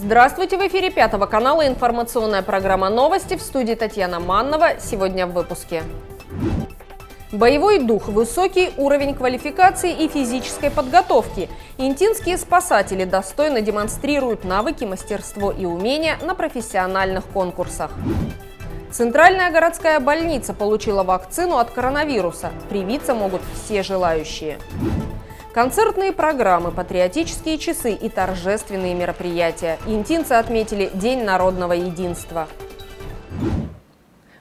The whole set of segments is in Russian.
Здравствуйте! В эфире Пятого канала информационная программа «Новости». В студии Татьяна Маннова. Сегодня в выпуске. Боевой дух, высокий уровень квалификации и физической подготовки. Интинские спасатели достойно демонстрируют навыки, мастерство и умения на профессиональных конкурсах. Центральная городская больница получила вакцину от коронавируса. Привиться могут все желающие. Концертные программы, патриотические часы и торжественные мероприятия. Интинцы отметили День народного единства.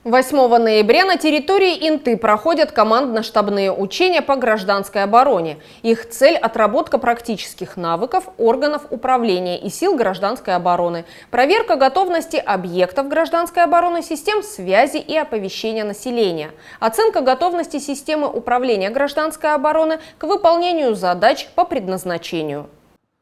8 ноября на территории Инты проходят командно-штабные учения по гражданской обороне. Их цель – отработка практических навыков органов управления и сил гражданской обороны, проверка готовности объектов гражданской обороны, систем связи и оповещения населения, оценка готовности системы управления гражданской обороны к выполнению задач по предназначению.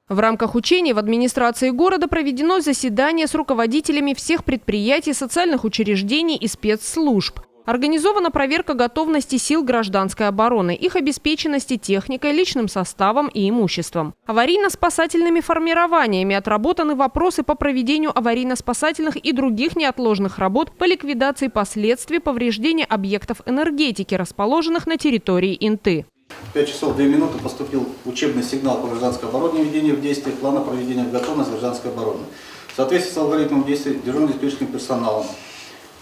В рамках учений в администрации города проведено заседание с руководителями всех предприятий, социальных учреждений и спецслужб. Организована проверка готовности сил гражданской обороны, их обеспеченности техникой, личным составом и имуществом. Аварийно-спасательными формированиями отработаны вопросы по проведению аварийно-спасательных и других неотложных работ по ликвидации последствий повреждения объектов энергетики, расположенных на территории Инты. В 5 часов 2 минуты поступил учебный сигнал по гражданской обороне и введению в действие плана проведения готовности гражданской обороны. В соответствии с алгоритмом действий дежурно-диспетчерским персоналом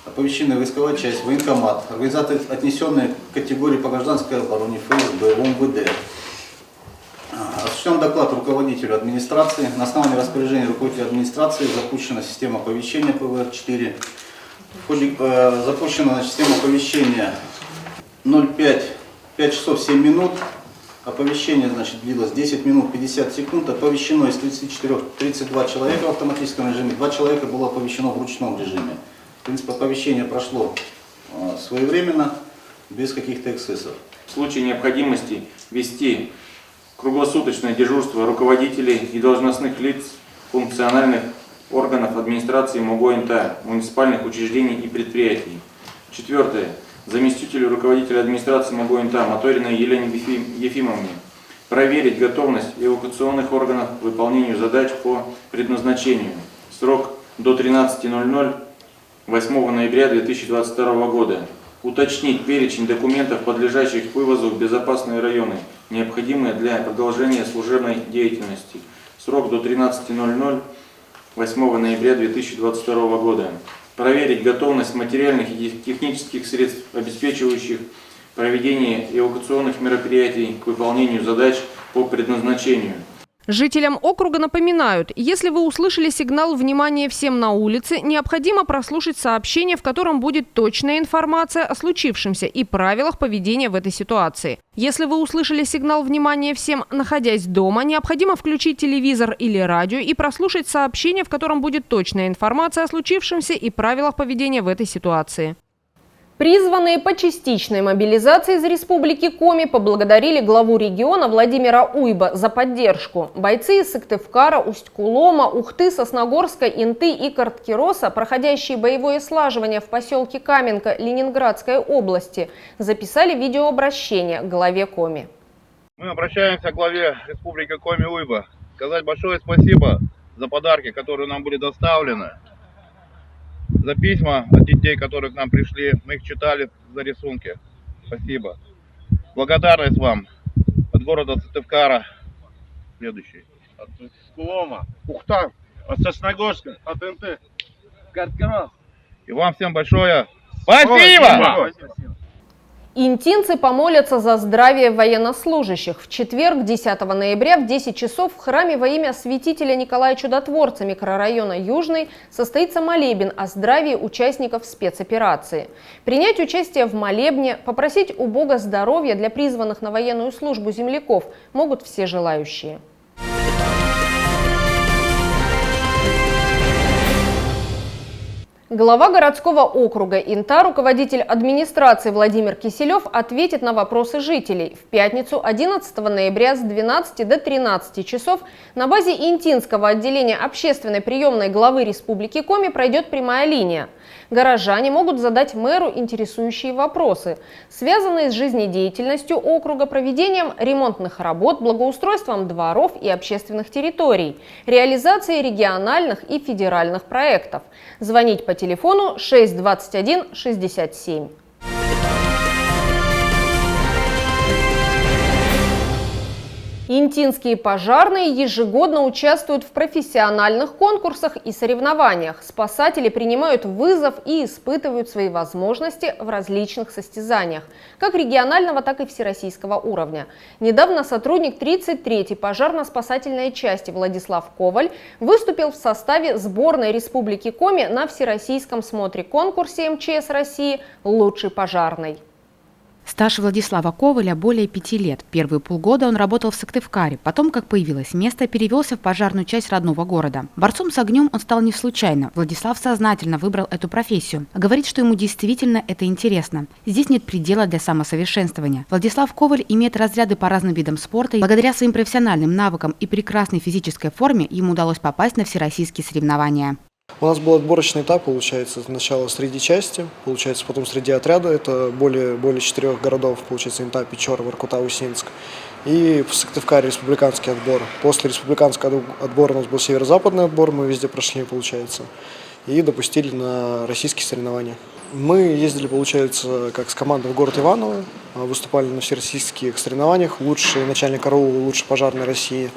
оповещены войсковая часть, военкомат, организации, отнесенные к категории по гражданской обороне, ФСБ, ОМВД. Осуществлен доклад руководителю администрации. На основании распоряжения руководителя администрации запущена система оповещения ПВР-4. Запущена система оповещения 5 часов 7 минут, оповещение длилось 10 минут 50 секунд, оповещено из 34 32 человека в автоматическом режиме, 2 человека было оповещено в ручном режиме. В принципе, оповещение прошло своевременно, без каких-то эксцессов. В случае необходимости вести круглосуточное дежурство руководителей и должностных лиц функциональных органов администрации МОГО НТА, муниципальных учреждений и предприятий. Четвертое. Заместителю руководителя администрации МОГО НТА Моториной Елене Ефимовне проверить готовность эвакуационных органов к выполнению задач по предназначению. Срок до 13:00 8 ноября 2022 года. Уточнить перечень документов, подлежащих вывозу в безопасные районы, необходимые для продолжения служебной деятельности. Срок до 13:00 8 ноября 2022 года. Проверить готовность материальных и технических средств, обеспечивающих проведение эвакуационных мероприятий к выполнению задач по предназначению. Жителям округа напоминают, если вы услышали сигнал «Внимание всем на улице», необходимо прослушать сообщение, в котором будет точная информация о случившемся и правилах поведения в этой ситуации. Если вы услышали сигнал «Внимание всем», находясь дома, необходимо включить телевизор или радио и прослушать сообщение, в котором будет точная информация о случившемся и правилах поведения в этой ситуации. Призванные по частичной мобилизации из Республики Коми поблагодарили главу региона Владимира Уйба за поддержку. Бойцы из Сыктывкара, Усть-Кулома, Ухты, Сосногорска, Инты и Карткироса, проходящие боевое слаживание в поселке Каменка Ленинградской области, записали видеообращение к главе Коми. Мы обращаемся к главе Республики Коми Уйба. Сказать большое спасибо за подарки, которые нам были доставлены. За письма от детей, которые к нам пришли, мы их читали, за рисунки. Спасибо. Благодарность вам от города Сыктывкара. Следующий. От Усть-Кулома, Ухта, от Сосногорска, от Инты, Карткирос. И вам всем большое спасибо! Интинцы помолятся за здравие военнослужащих. В четверг, 10 ноября в 10 часов в храме во имя святителя Николая Чудотворца микрорайона Южный состоится молебен о здравии участников спецоперации. Принять участие в молебне, попросить у Бога здоровья для призванных на военную службу земляков могут все желающие. Глава городского округа Инта, руководитель администрации Владимир Киселев ответит на вопросы жителей. В пятницу 11 ноября с 12 до 13 часов на базе Интинского отделения общественной приемной главы Республики Коми пройдет прямая линия. Горожане могут задать мэру интересующие вопросы, связанные с жизнедеятельностью округа, проведением ремонтных работ, благоустройством дворов и общественных территорий, реализацией региональных и федеральных проектов. Звонить по телефону 621 67. Интинские пожарные ежегодно участвуют в профессиональных конкурсах и соревнованиях. Спасатели принимают вызов и испытывают свои возможности в различных состязаниях, как регионального, так и всероссийского уровня. Недавно сотрудник 33-й пожарно-спасательной части Владислав Коваль выступил в составе сборной Республики Коми на всероссийском смотре-конкурсе МЧС России «Лучший пожарный». Стаж Владислава Коваля более 5 лет. Первые полгода он работал в Сыктывкаре. Потом, как появилось место, перевелся в пожарную часть родного города. Борцом с огнем он стал не случайно. Владислав сознательно выбрал эту профессию. Говорит, что ему действительно это интересно. Здесь нет предела для самосовершенствования. Владислав Коваль имеет разряды по разным видам спорта. И благодаря своим профессиональным навыкам и прекрасной физической форме ему удалось попасть на всероссийские соревнования. У нас был отборочный этап, получается, сначала среди части, получается, потом среди отряда, это более 4 городов, получается, Инта, Печора, Воркута, Усинск. И в Сыктывкаре республиканский отбор. После республиканского отбора у нас был северо-западный отбор, мы везде прошли, получается, и допустили на российские соревнования. Мы ездили, получается, как с командой в город Иваново, выступали на всероссийских соревнованиях, лучший начальник караула, лучший пожарный России.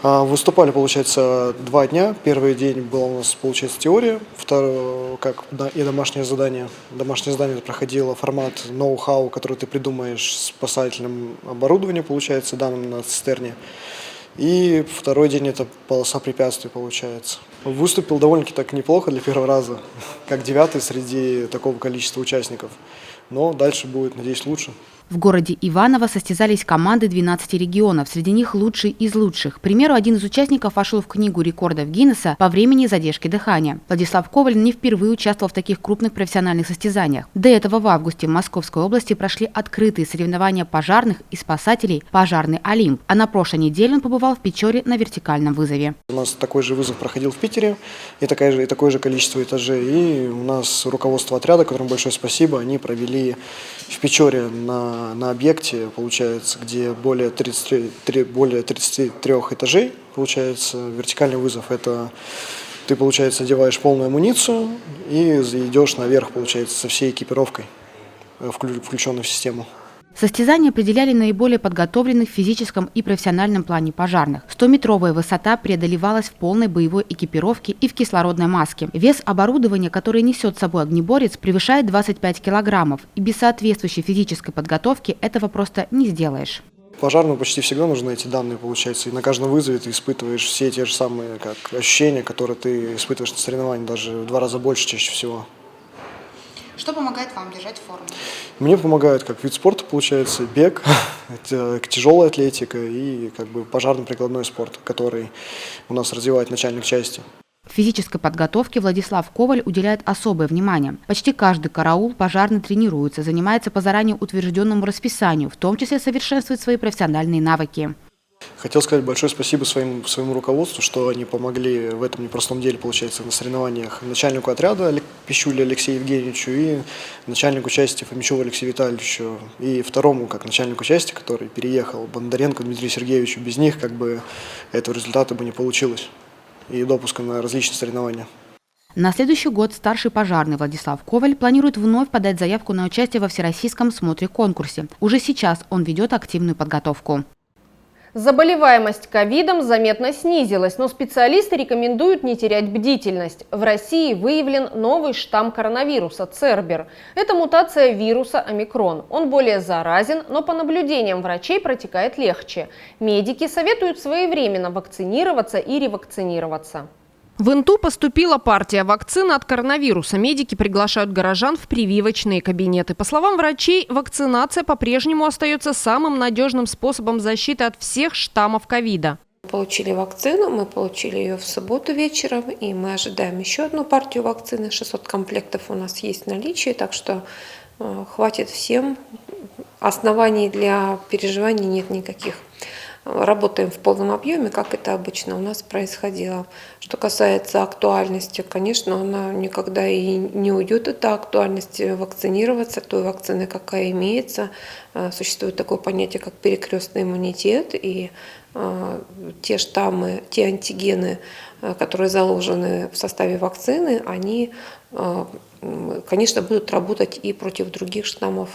Выступали, получается, 2 дня. Первый день была у нас, получается, теория, второй, и домашнее задание. Домашнее задание проходило формат ноу-хау, который ты придумаешь с спасательным оборудованием, получается, данным на цистерне. И второй день это полоса препятствий, получается. Выступил довольно-таки так неплохо для первого раза, как 9-й среди такого количества участников. Но дальше будет, надеюсь, лучше. В городе Иваново состязались команды 12 регионов, среди них лучшие из лучших. К примеру, один из участников вошел в книгу рекордов Гиннесса по времени задержки дыхания. Владислав Коваль не впервые участвовал в таких крупных профессиональных состязаниях. До этого в августе в Московской области прошли открытые соревнования пожарных и спасателей «Пожарный Олимп», а на прошлой неделе он побывал в Печоре на вертикальном вызове. У нас такой же вызов проходил в Питере, и такое же количество этажей. И у нас руководство отряда, которому большое спасибо, они провели в Печоре на объекте, получается, где более 33 этажей, получается, вертикальный вызов. Это ты, получается, одеваешь полную амуницию и идешь наверх, получается, со всей экипировкой, включенной в систему. Состязания определяли наиболее подготовленных в физическом и профессиональном плане пожарных. 100-метровая высота преодолевалась в полной боевой экипировке и в кислородной маске. Вес оборудования, которое несет с собой огнеборец, превышает 25 килограммов. И без соответствующей физической подготовки этого просто не сделаешь. Пожарному почти всегда нужны эти данные, получается. И на каждом вызове ты испытываешь все те же самые ощущения, которые ты испытываешь на соревнованиях, даже в 2 раза больше чаще всего. Что помогает вам держать форму? Мне помогает как вид спорта, получается, бег, тяжелая атлетика и пожарно-прикладной спорт, который у нас развивает начальник части. В физической подготовке Владислав Коваль уделяет особое внимание. Почти каждый караул пожарный тренируется, занимается по заранее утвержденному расписанию, в том числе совершенствует свои профессиональные навыки. Хотел сказать большое спасибо своему руководству, что они помогли в этом непростом деле, получается, на соревнованиях начальнику отряда Пищуле Алексею Евгеньевичу и начальнику части Фомичеву Алексею Витальевичу и второму, как начальнику части, который переехал, Бондаренко Дмитрию Сергеевичу. Без них этого результата бы не получилось и допуска на различные соревнования. На следующий год старший пожарный Владислав Коваль планирует вновь подать заявку на участие во всероссийском смотре-конкурсе. Уже сейчас он ведет активную подготовку. Заболеваемость ковидом заметно снизилась, но специалисты рекомендуют не терять бдительность. В России выявлен новый штамм коронавируса – Цербер. Это мутация вируса омикрон. Он более заразен, но по наблюдениям врачей протекает легче. Медики советуют своевременно вакцинироваться и ревакцинироваться. В Инту поступила партия вакцины от коронавируса. Медики приглашают горожан в прививочные кабинеты. По словам врачей, вакцинация по-прежнему остается самым надежным способом защиты от всех штаммов ковида. Получили вакцину, мы получили ее в субботу вечером, и мы ожидаем еще одну партию вакцины. 600 комплектов у нас есть в наличии, так что хватит всем. Оснований для переживаний нет никаких. Работаем в полном объеме, как это обычно у нас происходило. Что касается актуальности, конечно, она никогда и не уйдет, эта актуальность вакцинироваться той вакцины, какая имеется. Существует такое понятие, как перекрестный иммунитет, и те штаммы, те антигены, которые заложены в составе вакцины, они, конечно, будут работать и против других штаммов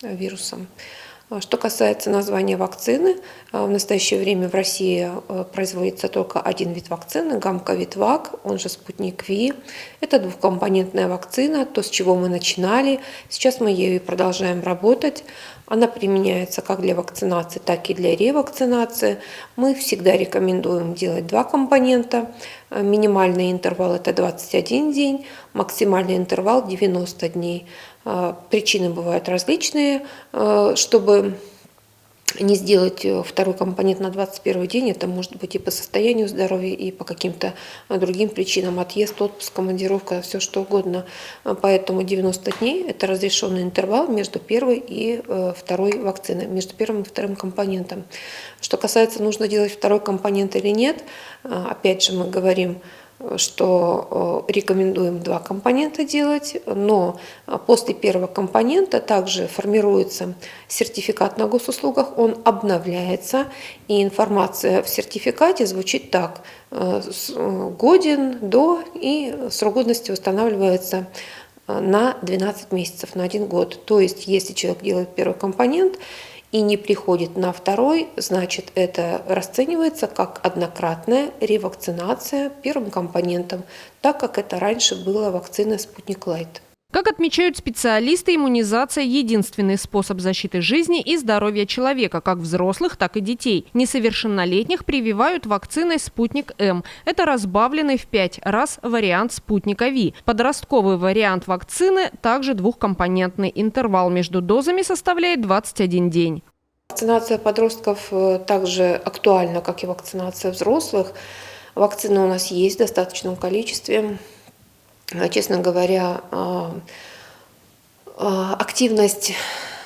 вируса. Что касается названия вакцины, в настоящее время в России производится только один вид вакцины – Гамковид-Вак, он же Спутник Ви. Это двухкомпонентная вакцина, то, с чего мы начинали. Сейчас мы ею продолжаем работать. Она применяется как для вакцинации, так и для ревакцинации. Мы всегда рекомендуем делать два компонента. Минимальный интервал – это 21 день, максимальный интервал – 90 дней. Причины бывают различные. Чтобы не сделать второй компонент на 21 день, это может быть и по состоянию здоровья, и по каким-то другим причинам, отъезд, отпуск, командировка, все что угодно. Поэтому 90 дней – это разрешенный интервал между первой и второй вакциной, между первым и вторым компонентом. Что касается, нужно делать второй компонент или нет, опять же мы говорим, что рекомендуем два компонента делать, но после первого компонента также формируется сертификат на госуслугах, он обновляется, и информация в сертификате звучит так: годен, до, и срок годности устанавливается на 12 месяцев, на 1 год. То есть, если человек делает первый компонент и не приходит на второй, значит, это расценивается как однократная ревакцинация первым компонентом, так как это раньше была вакцина «Спутник Лайт». Как отмечают специалисты, иммунизация – единственный способ защиты жизни и здоровья человека, как взрослых, так и детей. Несовершеннолетних прививают вакциной «Спутник М». Это разбавленный в 5 раз вариант «Спутника Ви». Подростковый вариант вакцины также двухкомпонентный. Интервал между дозами составляет 21 день. Вакцинация подростков также актуальна, как и вакцинация взрослых. Вакцины у нас есть в достаточном количестве. Честно говоря, активность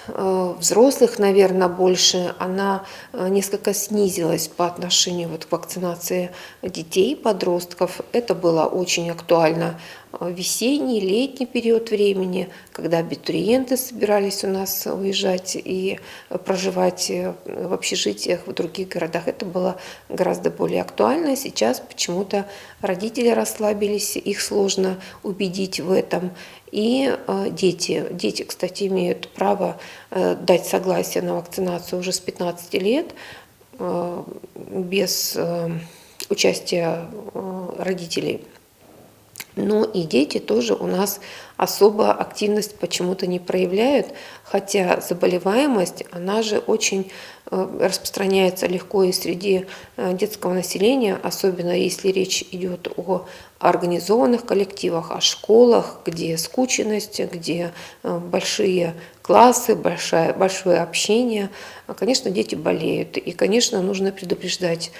взрослых, наверное, больше, она несколько снизилась по отношению к вакцинации детей, подростков. Это было очень актуально в весенний, летний период времени, когда абитуриенты собирались у нас уезжать и проживать в общежитиях в других городах. Это было гораздо более актуально. Сейчас почему-то родители расслабились, их сложно убедить в этом. И дети, кстати, имеют право дать согласие на вакцинацию уже с 15 лет без участия родителей. Но и дети тоже у нас особо активность почему-то не проявляют, хотя заболеваемость, она же очень распространяется легко и среди детского населения, особенно если речь идет о организованных коллективах, о школах, где скученность, где большие классы, большое общение. Конечно, дети болеют, и, конечно, нужно предупреждать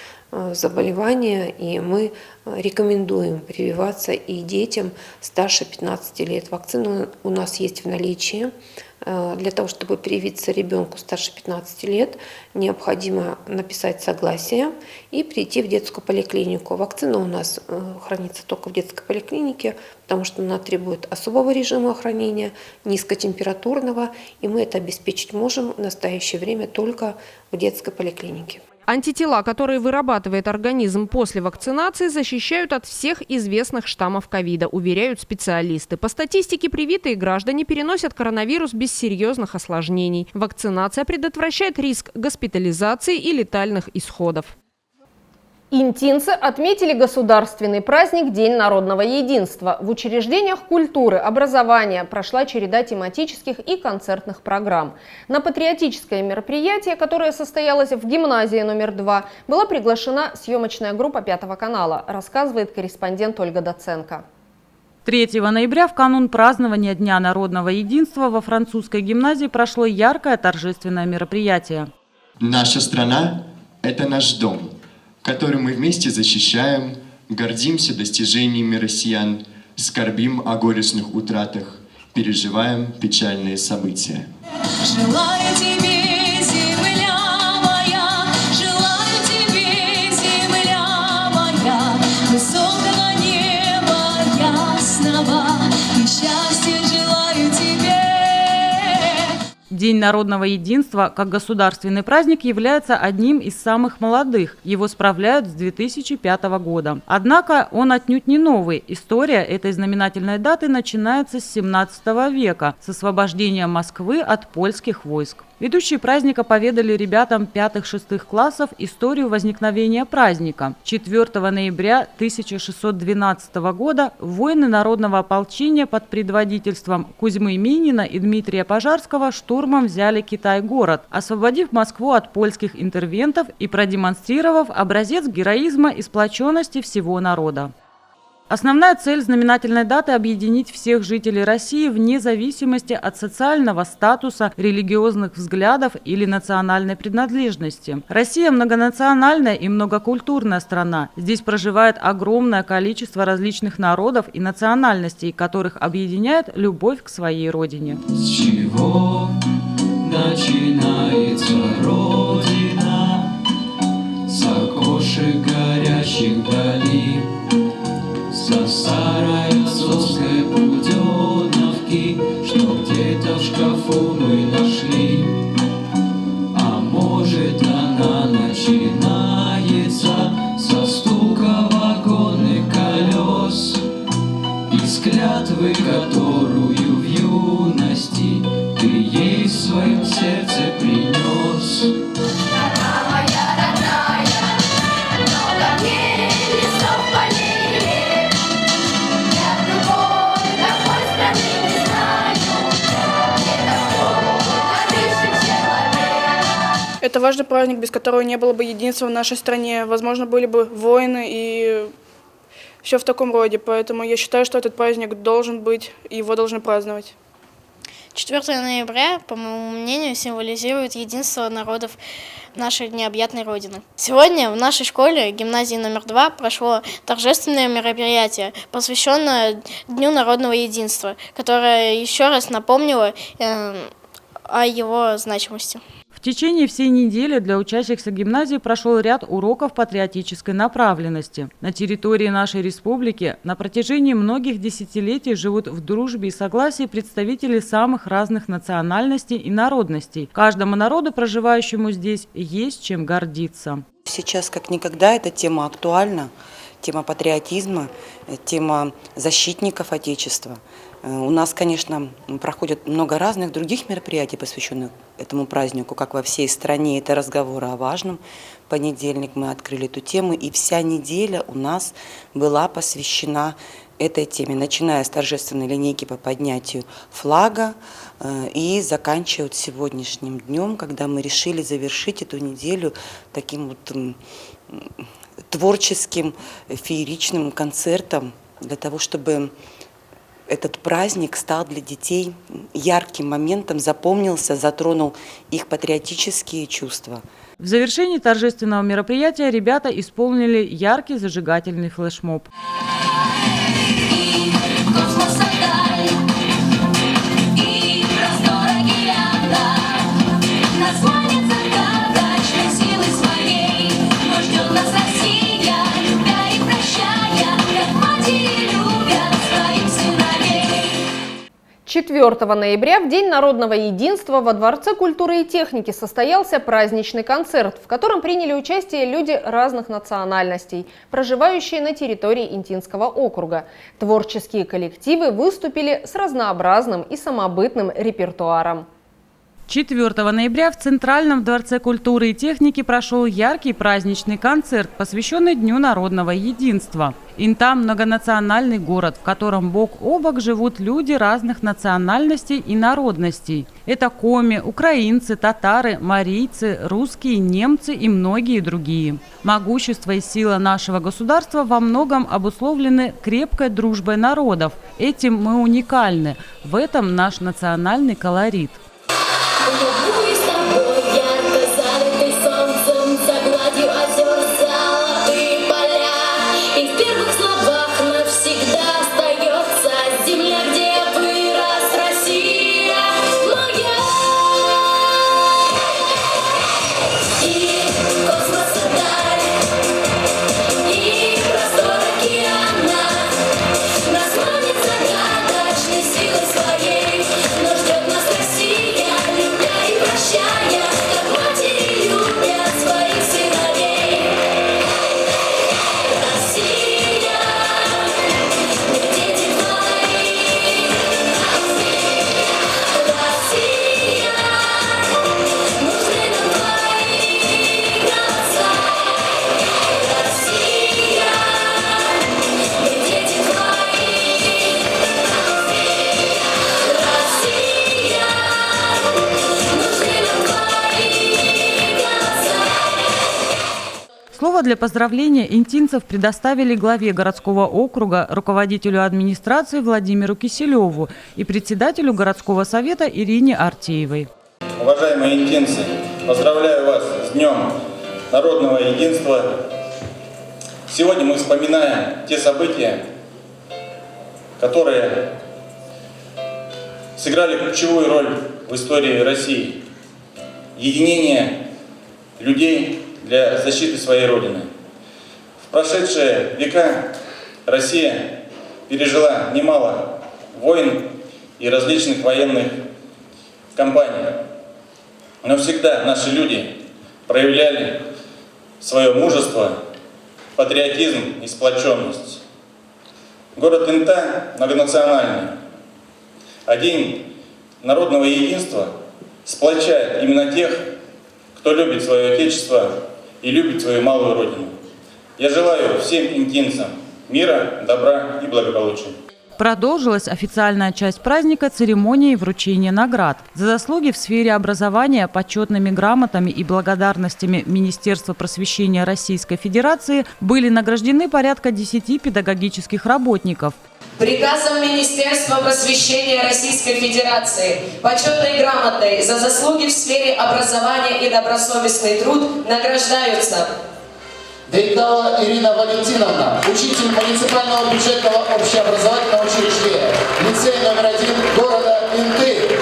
заболевания, и мы рекомендуем прививаться и детям старше 15 лет. Вакцина у нас есть в наличии. Для того, чтобы привиться ребенку старше 15 лет, необходимо написать согласие и прийти в детскую поликлинику. Вакцина у нас хранится только в детской поликлинике, потому что она требует особого режима хранения, низкотемпературного, и мы это обеспечить можем в настоящее время только в детской поликлинике. Антитела, которые вырабатывает организм после вакцинации, защищают от всех известных штаммов ковида, уверяют специалисты. По статистике, привитые граждане переносят коронавирус без серьезных осложнений. Вакцинация предотвращает риск госпитализации и летальных исходов. Интинцы отметили государственный праздник День народного единства. В учреждениях культуры, образования прошла череда тематических и концертных программ. На патриотическое мероприятие, которое состоялось в гимназии номер 2, была приглашена съемочная группа 5 канала, рассказывает корреспондент Ольга Доценко. 3 ноября, в канун празднования Дня народного единства, во французской гимназии прошло яркое торжественное мероприятие. Наша страна – это наш дом. который мы вместе защищаем, гордимся достижениями россиян, скорбим о горестных утратах, переживаем печальные события. Желаю тебе, земля моя, желаю тебе, земля моя, высокого неба ясного, и счастья желаю тебе. День народного единства как государственный праздник является одним из самых молодых. Его справляют с 2005 года. Однако он отнюдь не новый. История этой знаменательной даты начинается с 17 века, с освобождения Москвы от польских войск. Ведущие праздника поведали ребятам 5-6 классов историю возникновения праздника. 4 ноября 1612 года воины народного ополчения под предводительством Кузьмы Минина и Дмитрия Пожарского штурмом взяли Китай-город, освободив Москву от польских интервентов и продемонстрировав образец героизма и сплоченности всего народа. Основная цель знаменательной даты – объединить всех жителей России вне зависимости от социального статуса, религиозных взглядов или национальной принадлежности. Россия – многонациональная и многокультурная страна. Здесь проживает огромное количество различных народов и национальностей, которых объединяет любовь к своей родине. С чего начинается Родина? С окошек горящих долин, со старой отцовской буденовки, что где-то в шкафу мы нашли. А может, она начинается со стука вагонных колес, из клятвы, которую в юности ты ей в своем сердце принес. Это важный праздник, без которого не было бы единства в нашей стране. Возможно, были бы войны и все в таком роде. Поэтому я считаю, что этот праздник должен быть, и его должны праздновать. 4 ноября, по моему мнению, символизирует единство народов нашей необъятной Родины. Сегодня в нашей школе, гимназии номер 2, прошло торжественное мероприятие, посвященное Дню народного единства, которое еще раз напомнило о его значимости. В течение всей недели для учащихся гимназии прошел ряд уроков патриотической направленности. На территории нашей республики на протяжении многих десятилетий живут в дружбе и согласии представители самых разных национальностей и народностей. Каждому народу, проживающему здесь, есть чем гордиться. Сейчас как никогда эта тема актуальна. Тема патриотизма, тема защитников Отечества. У нас, конечно, проходит много разных других мероприятий, посвященных этому празднику, как во всей стране. Это разговоры о важном. В понедельник мы открыли эту тему, и вся неделя у нас была посвящена этой теме, начиная с торжественной линейки по поднятию флага и заканчивая сегодняшним днем, когда мы решили завершить эту неделю таким вот творческим, фееричным концертом для того, чтобы этот праздник стал для детей ярким моментом, запомнился, затронул их патриотические чувства. В завершении торжественного мероприятия ребята исполнили яркий зажигательный флешмоб. «4 ноября, в День народного единства, во Дворце культуры и техники состоялся праздничный концерт, в котором приняли участие люди разных национальностей, проживающие на территории Интинского округа. Творческие коллективы выступили с разнообразным и самобытным репертуаром. 4 ноября в Центральном дворце культуры и техники прошел яркий праздничный концерт, посвященный Дню народного единства. Инта – многонациональный город, в котором бок о бок живут люди разных национальностей и народностей. Это коми, украинцы, татары, марийцы, русские, немцы и многие другие. Могущество и сила нашего государства во многом обусловлены крепкой дружбой народов. Этим мы уникальны. В этом наш национальный колорит. Любуюсь тобой, ярко залитой солнцем, за гладью озер зала. Слово для поздравления интинцев предоставили главе городского округа, руководителю администрации Владимиру Киселеву и председателю городского совета Ирине Артеевой. Уважаемые интинцы, поздравляю вас с Днем народного единства. Сегодня мы вспоминаем те события, которые сыграли ключевую роль в истории России. Единение людей для защиты своей Родины. В прошедшие века Россия пережила немало войн и различных военных кампаний. Но всегда наши люди проявляли свое мужество, патриотизм и сплоченность. Город Инта многонациональный, а День народного единства сплочает именно тех, кто любит свое Отечество и любит свою малую Родину. Я желаю всем интинцам мира, добра и благополучия. Продолжилась официальная часть праздника церемонией вручения наград. За заслуги в сфере образования почетными грамотами и благодарностями Министерства просвещения Российской Федерации были награждены порядка 10 педагогических работников. Приказом Министерства просвещения Российской Федерации почетной грамотой за заслуги в сфере образования и добросовестный труд награждаются Дейдала Ирина Валентиновна, учитель муниципального бюджетного общеобразовательного учреждения, лицей номер 1 города Инты.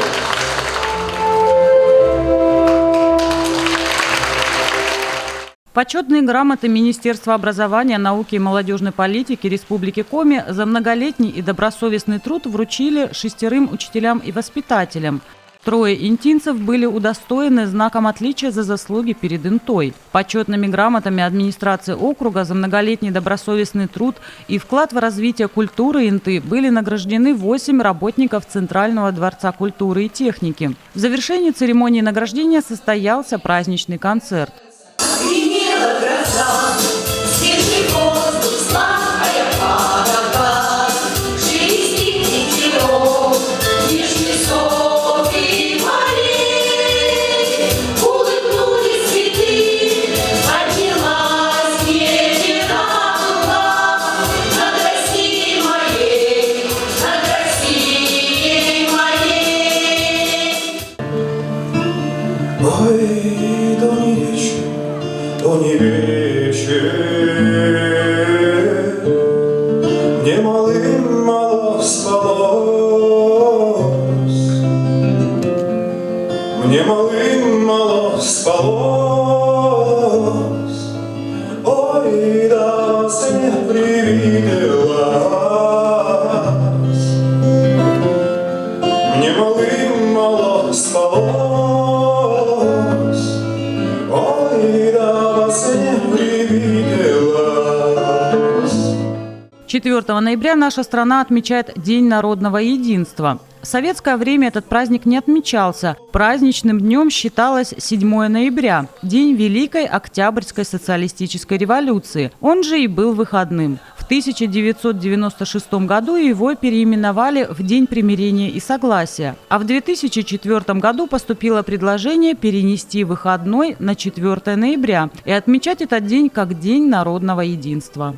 Почетные грамоты Министерства образования, науки и молодежной политики Республики Коми за многолетний и добросовестный труд вручили 6 учителям и воспитателям. 3 интинцев были удостоены знаком отличия за заслуги перед Интой. Почетными грамотами администрации округа за многолетний добросовестный труд и вклад в развитие культуры Инты были награждены 8 работников Центрального дворца культуры и техники. В завершении церемонии награждения состоялся праздничный концерт. Ой, то не вечер, мне малым мало спалось, мне малым мало спалось, ой, да сне привиделась, мне малым мало спалось. 4 ноября наша страна отмечает День народного единства. В советское время этот праздник не отмечался. Праздничным днем считалось 7 ноября, День Великой Октябрьской социалистической революции. Он же и был выходным. В 1996 году его переименовали в День примирения и согласия. А в 2004 году поступило предложение перенести выходной на 4 ноября и отмечать этот день как День народного единства.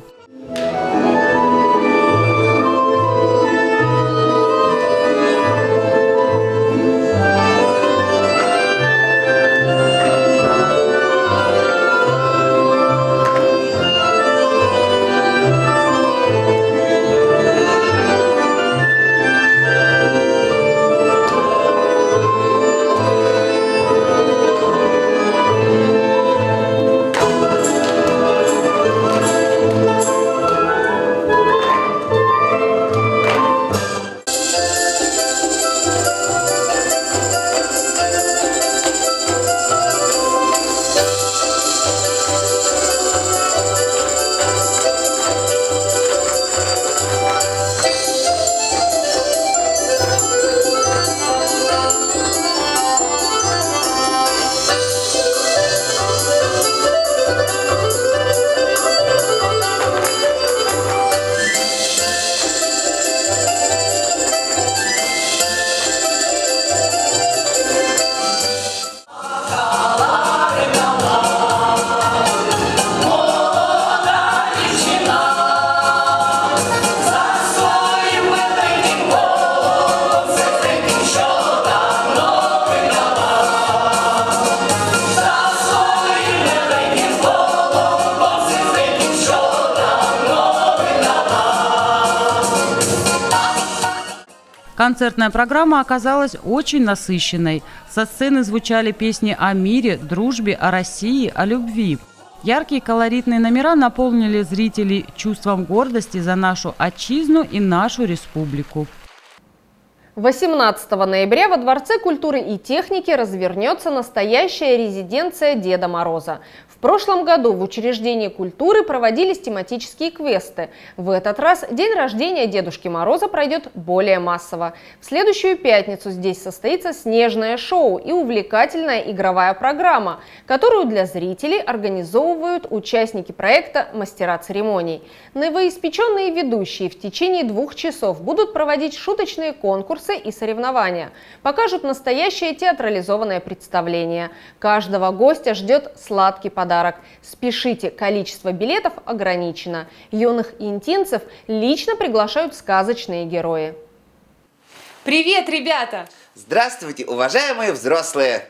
Концертная программа оказалась очень насыщенной. Со сцены звучали песни о мире, дружбе, о России, о любви. Яркие колоритные номера наполнили зрителей чувством гордости за нашу отчизну и нашу республику. 18 ноября во Дворце культуры и техники развернется настоящая резиденция Деда Мороза. В прошлом году в учреждении культуры проводились тематические квесты. В этот раз день рождения Дедушки Мороза пройдет более массово. В следующую пятницу здесь состоится снежное шоу и увлекательная игровая программа, которую для зрителей организовывают участники проекта «Мастера церемоний». Новоиспеченные ведущие в течение 2 часов будут проводить шуточные конкурсы и соревнования, покажут настоящее театрализованное представление. Каждого гостя ждет сладкий подарок. Спешите, количество билетов ограничено. Юных интинцев лично приглашают сказочные герои. Привет, ребята! Здравствуйте, уважаемые взрослые!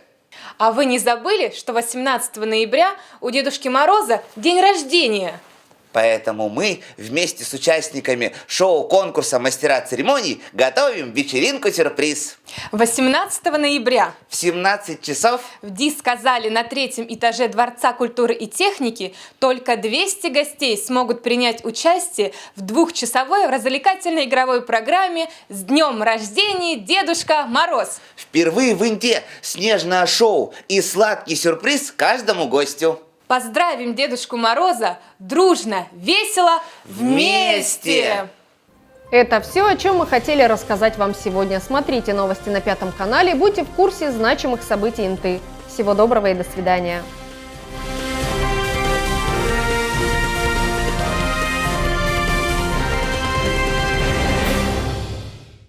А вы не забыли, что 18 ноября у Дедушки Мороза день рождения? Поэтому мы вместе с участниками шоу-конкурса «Мастера церемоний» готовим вечеринку-сюрприз. 18 ноября в 17 часов в диско-зале на 3-м этаже Дворца культуры и техники только 200 гостей смогут принять участие в 2-часовой развлекательной игровой программе «С днем рождения, Дедушка Мороз». Впервые в Инте снежное шоу и сладкий сюрприз каждому гостю. Поздравим Дедушку Мороза дружно, весело, вместе! Это все, о чем мы хотели рассказать вам сегодня. Смотрите новости на 5 канале, будьте в курсе значимых событий Инты. Всего доброго и до свидания.